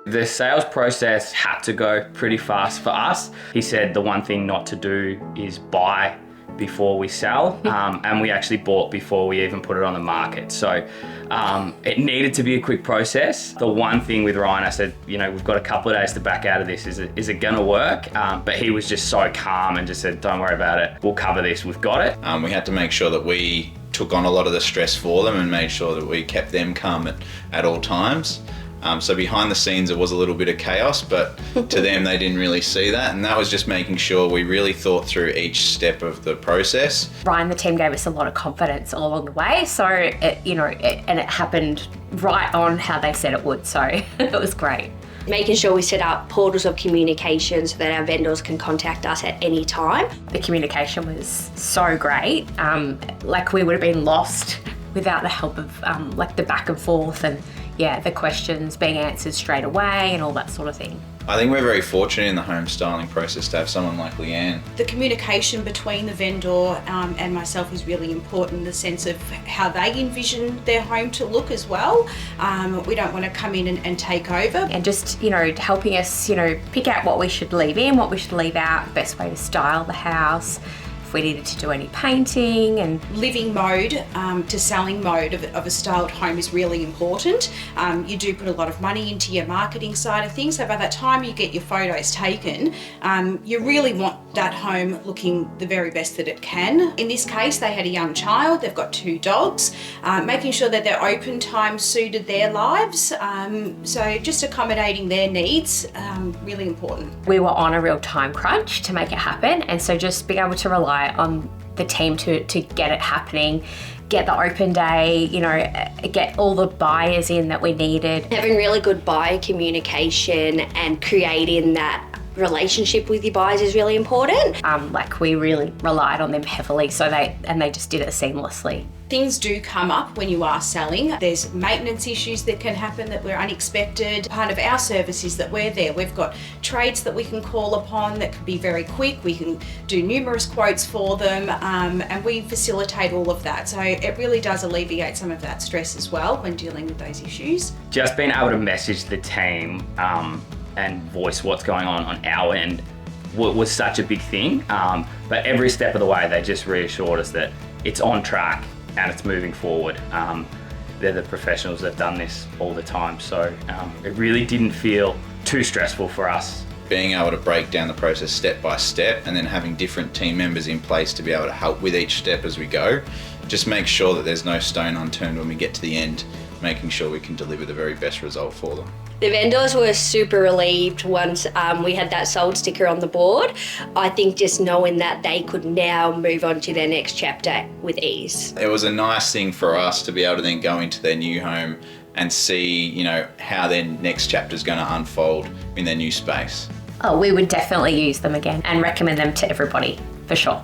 The sales process had to go pretty fast for us. He said the one thing not to do is buy before we sell, and we actually bought before we even put it on the market. So it needed to be a quick process. The one thing with Ryan, I said, we've got a couple of days to back out of this. Is it gonna work? But he was just so calm and just said, don't worry about it. We'll cover this, we've got it. We had to make sure that we took on a lot of the stress for them and made sure that we kept them calm at all times. So behind the scenes, it was a little bit of chaos, but to them, they didn't really see that. And that was just making sure we really thought through each step of the process. Ryan, the team gave us a lot of confidence all along the way. So, it happened right on how they said it would. So it was great. Making sure we set up portals of communication so that our vendors can contact us at any time. The communication was so great. We would have been lost without the help of the back and forth and the questions being answered straight away and all that sort of thing. I think we're very fortunate in the home styling process to have someone like Leanne. The communication between the vendor and myself is really important in the sense of how they envision their home to look as well. We don't want to come in and take over. And just, helping us, pick out what we should leave in, what we should leave out, best way to style the house, if we needed to do any painting. And living mode to selling mode of a styled home is really important. You do put a lot of money into your marketing side of things, so by the time you get your photos taken, you really want that home looking the very best that it can. In this case, they had a young child, they've got 2 dogs, making sure that their open time suited their lives, so just accommodating their needs, really important. We were on a real time crunch to make it happen, and so just being able to rely on the team to get it happening, get the open day, get all the buyers in that we needed. Having really good buyer communication and creating that relationship with your buyers is really important. We really relied on them heavily, so they just did it seamlessly. Things do come up when you are selling. There's maintenance issues that can happen that were unexpected. Part of our service is that we're there. We've got trades that we can call upon that can be very quick. We can do numerous quotes for them, and we facilitate all of that. So it really does alleviate some of that stress as well when dealing with those issues. Just being able to message the team and voice what's going on our end was such a big thing. But every step of the way, they just reassured us that it's on track and it's moving forward. They're the professionals that have done this all the time. So it really didn't feel too stressful for us. Being able to break down the process step by step and then having different team members in place to be able to help with each step as we go, just make sure that there's no stone unturned when we get to the end, making sure we can deliver the very best result for them. The vendors were super relieved once we had that sold sticker on the board. I think just knowing that they could now move on to their next chapter with ease. It was a nice thing for us to be able to then go into their new home and see, how their next chapter is going to unfold in their new space. Oh, we would definitely use them again and recommend them to everybody, for sure.